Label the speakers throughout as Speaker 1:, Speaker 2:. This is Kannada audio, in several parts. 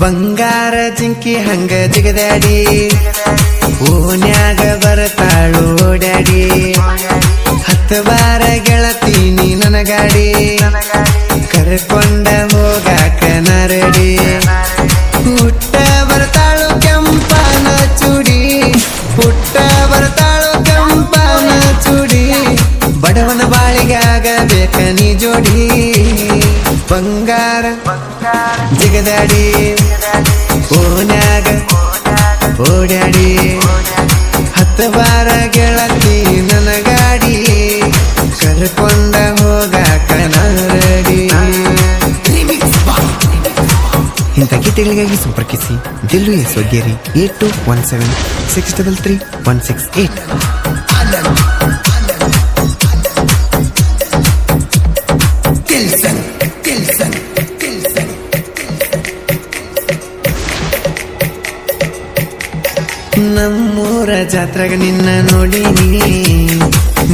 Speaker 1: ಬಂಗಾರ ಜಿಂಕಿ ಹಂಗ ಜಿಗದಾಡಿ ಓನ್ಯಾಗ ಬರತಾಳು ಓಡ್ಯಾಡಿ 10 ಬಾರ ಗೆಳತೀನಿ ನನಗಾಡಿ ಕರ್ಕೊಂಡ ಹೋಗಾಕ ನರಡಿ ಹುಟ್ಟ ಬರ್ತಾಳು ಕೆಂಪನ ಚೂಡಿ ಹುಟ್ಟ ಬರ್ತಾಳು ಕೆಂಪನ ಚೂಡಿ ಬಡವನ ಬಾಳಿಗಾಗಬೇಕ ನೀ ಜೋಡಿ ಬಂಗಾರ ಜಿಗದಾಡಿ ಓನ್ಯಾಗ ಓಡ್ಯಾಡಿ 10 ಬಾರ ಗೆಳತಿ ನನಗಾಡಿ ಕರ್ಕೊಂಡ ಹೋಗಾಕ ನರಡಿ. ಇಂಥ ಗೀತೆಗಳಿಗಾಗಿ ಸಂಪರ್ಕಿಸಿ ದಿಲ್ಲು ಎಸ್ ವಗ್ಗೇರಿ 8217633168. ನಮ್ಮೂರ ಜಾತ್ರೆಗ ನಿನ್ನ ನೋಡಿನಿ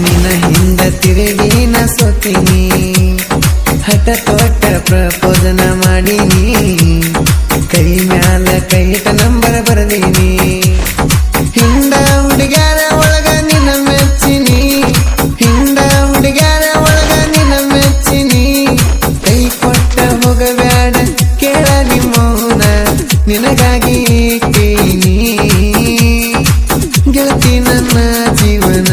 Speaker 1: ನಿನ್ನ ಹಿಂದ ತಿರುಗಿನ ಸೋತೀನಿ ಹಠ ತೊಟ್ಟ ಪ್ರಪೋಜನ ಮಾಡೀನಿ ಕೈ ಮ್ಯಾಲ ಕೈಟ ನಂಬರ್ ಬರದೀನಿ ಹಿಂದ ಹುಡುಗ್ಯಾರ ಒಳಗ ನಿನ್ನ ಮೆಚ್ಚಿನಿ ಹಿಂದ ಹುಡುಗ್ಯಾರ ಒಳಗ ನಿನ್ನ ಮೆಚ್ಚಿನಿ ಕೈ ಕೊಟ್ಟ ಹೋಗಬ್ಯಾಡ ಕೇಳ ನಿಮ್ಮೌನ ನಿನಗಾಗಿ ಕೇನಿ ಗೆಳತಿ ನನ್ನ ಜೀವನ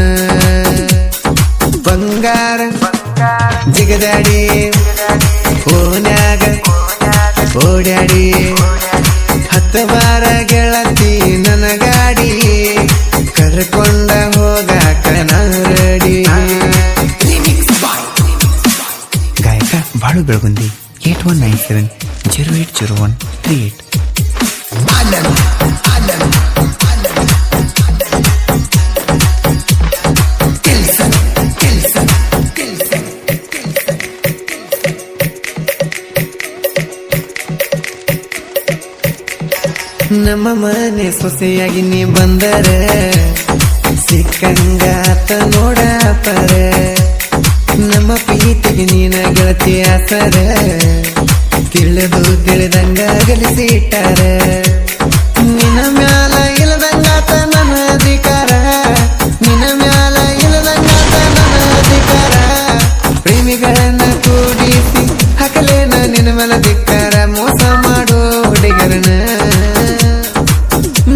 Speaker 1: ಬಂಗಾರ ಜಿಗದಾಡಿ ಓನ್ಯಾಗ ಓಡ್ಯಾಡಿ 10 ಬಾರ ಗೆಳತಿ ನನಗಾಡಿ ಕರ್ಕೊಂಡ ಹೋಗಾಕ ನರಡಿ. ಗಾಯಕ ಬಾಳು ಬೆಳಗುಂದಿ 8197080138. ನಮ್ಮ ಮನೆ ಸೊಸೆಯಾಗಿ ನೀ ಬಂದರ ಸಿಕ್ಕಂಗಾತ ನೋಡಪರ ನಮ್ಮ ಪ್ರೀತಿಗೆ ನೀನ ಗೆಳತಿ ಆಸರ ತಿಳಿದು ತಿಳಿದಂಗ ಗಲಿಸಿ ಇಟ್ಟಾರ ನಿನ್ನ ಮ್ಯಾಲ ಇಲ್ಲದಂಗಾತ ನನ್ನ ಅಧಿಕಾರ ನಿನ್ನ ಮ್ಯಾಲ ಇಲ್ಲದಂಗಾತ ನನ್ನ ಅಧಿಕಾರ ಪ್ರೇಮಿಗಳನ್ನ ಕೂಡಿಸಿ ಹಕಲೇನ ನಿನ್ನ ಮೇಲೆ ಧಿಕ್ಕಾರ ಮೋಸ ಮಾಡೋ ಹುಡುಗರನ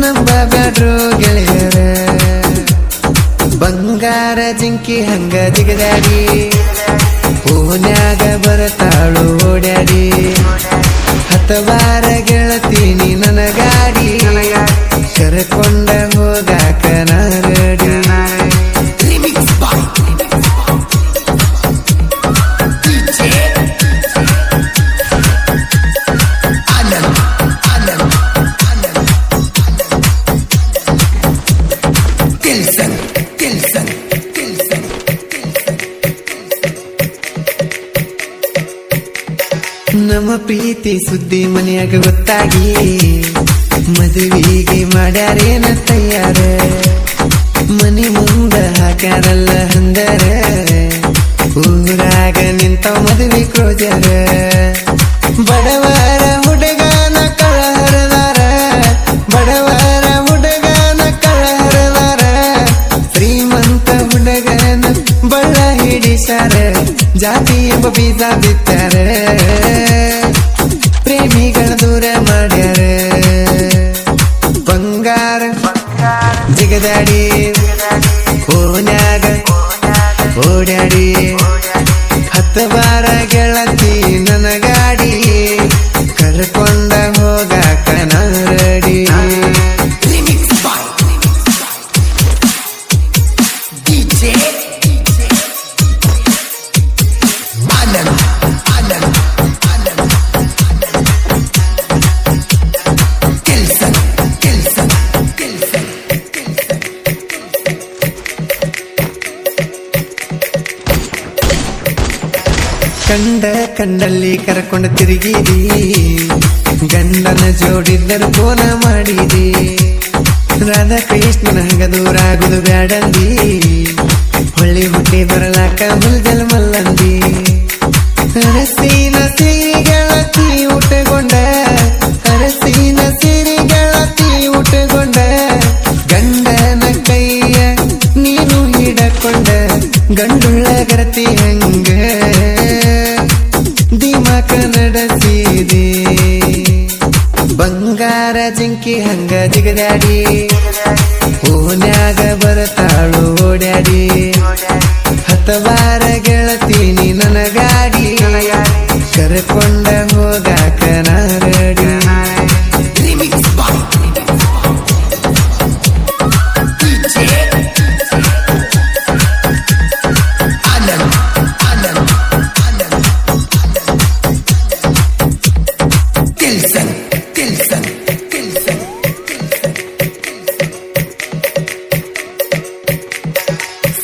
Speaker 1: ನಂಬ ಬ್ಯಾಡ್ರು ಗೆಳೆಯರ ಬಂಗಾರ ಜಿಂಕಿ ಹಂಗ ಜಿಗದಾಡಿ ಓನ್ಯಾಗ ಬರತಾಳು ಓಡ್ಯಾಡಿ 10 ಬಾರ ಗೆಳತೀನಿ ನನಗಾಡಿ ಕರ್ಕೊಂಡ ಹೋಗಾಕ ನರಡಿ. ನಮ್ಮ ಪ್ರೀತಿ ಸುದ್ದಿ ಮನೆಯಾಗ ಗೊತ್ತಾಗಿ ಮದುವೆಗೆ ಮಾಡ್ಯಾರೇನ ತಯಾರ ಮನಿ ಮುಂದ ಹಾಕ್ಯಾರಲ್ಲ ಹಂದರ ಊರಾಗ ನಿಂತ ಮದುವೆ ಕ್ರೋಜರ ಬಡವರ ಹುಡುಗನ ಕಳಹರದಾರ ಬಡವರ ಹುಡುಗನ ಕಳಹರದಾರ ಶ್ರೀಮಂತ ಹುಡುಗನ ಬಳ್ಳ ಹಿಡಿಸಾರ ಜಾತಿ ಎಂಬ ಬೀಜ ಬಿತ್ತಾರ ಪ್ರೇಮಿಗಳ ದೂರ ಮಾಡ್ಯಾರ ಬಂಗಾರ ಜಿಗದಾಡಿ ಓನ್ಯಾಗ ಓಡ್ಯಾಡಿ 10 ಬಾರ ಗೆಳತಿ ನನಗಾಡಿ ಕರ್ಕೊಂಡ ಹೋಗಾಕ ನರಡಿ. ಕಂಡ ಕಂಡಲ್ಲಿ ಕರ್ಕೊಂಡು ತಿರುಗಿದಿ ಗಂಡನ ಜೋಡಿದ್ದರು ಫೋನ ಮಾಡಿದಿ ರಾಧಾಕೃಷ್ಣನ ಹಂಗ ದೂರಾಗುದು ಬ್ಯಾಡಂದಿ ಹೊಳ್ಳಿ ಹುಟ್ಟಿ ಬರಲಾಕ ಮುಲ್ಜಲ್ ಮಲ್ಲಂದಿ ಅರಸಿನ ಸಿರಿಗಳ ಊಟಗೊಂಡ ಅರಸಿ ಬಂಗಾರ ಜಿಂಕಿ ಹಂಗ ಜಿಗದಾಡಿ ಓನ್ಯಾಗ ಬರತಾಳು ಓಡ್ಯಾಡಿ ಹತ್ತವಾರ ಗೆಳತೀನಿ ನನ್ನ ಗಾಡಿ ಕರ್ಕೊಂಡ ಹೋಗಾಕ ನಾರಡಿ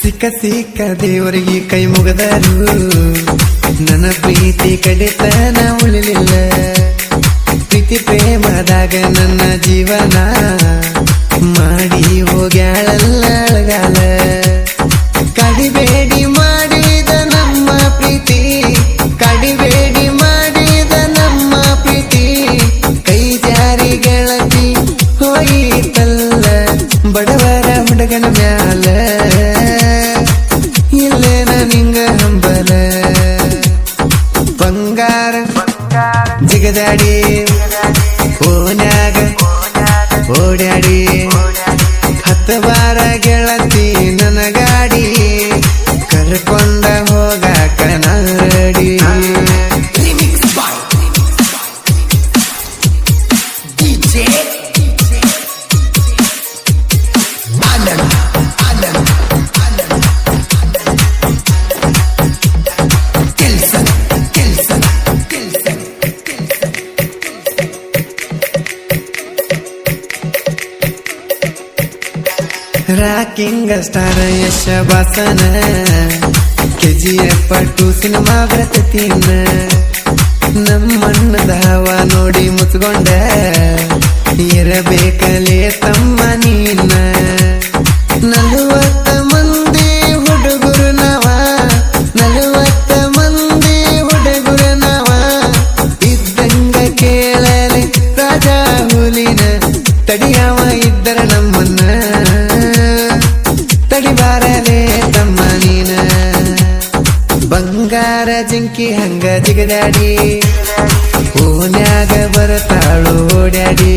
Speaker 1: ಸಿಕ್ಕ ಸಿಕ್ಕ ದೇವರಿಗೆ ಕೈ ಮುಗದರು ನನ್ನ ಪ್ರೀತಿ ಕಡಿತನ ಉಳಿಲಿಲ್ಲ ಪ್ರೀತಿ ಪ್ರೇಮದಾಗ ನನ್ನ ಜೀವನ ಮಾಡಿ ಹೋಗ್ಯಾಳಲ್ಲ ಅಳಗಾಲ ಕಡಿಬೇಡಿ ಮಾಡಿದ ನಮ್ಮ ಪ್ರೀತಿ ಕಡಿಬೇಡಿ ಮಾಡಿದ ನಮ್ಮ ಪ್ರೀತಿ ಕೈ ಜಾರಿ ಗೆಳತಿ ಹೋಯಿತಲ್ಲ ಬಡವರ ಹುಡುಗನ ಮ್ಯಾಲ ಇಲ್ಲೇನ ನಿಂಗ ಹಂಬಲ ಬಂಗಾರ ಜಿಗದಾಡಿ ಓನ್ಯಾಗ ಓಡ್ಯಾಡಿ ಹತ್ತವಾರ ಗೆಳತಿ ನನ್ನ ಗಾಡಿ ಕರ್ಕೊಂಡ ಹೋಗಾಕ ನಾರಡಿ ರಾಕಿಂಗ್ ಸ್ಟಾರ್ ಯಶ ಬಾಸನ KGF 2 ಸಿನಿಮಾ ಬರತೈತಿನ ನಮ್ಮಣ್ಣ ಧಾವ ನೋಡಿ ಮುಚ್ಕೊಂಡ ಇರಬೇಕಲೇ ತಮ್ಮ ನೀನ 40 ಮಂದಿ ಹುಡುಗರು ನಾವ 40 ಮಂದಿ ಹುಡುಗರು ನಾವ ಇದ್ದಂಗ ಕೇಳಲೆ ರಾಜ ಹುಲಿನ ತಡಿಯಾವ ಇದ್ದರ ನಮ್ಮನ್ನ ತಡಿಬಾರಲೇ ತಮ್ಮ ನೀನ ಬಂಗಾರ ಜಿಂಕಿ ಹಂಗ ಜಿಗದಾಡಿ ಓನ್ಯಾಗ ಬರತಾಳು ಓಡ್ಯಾಡಿ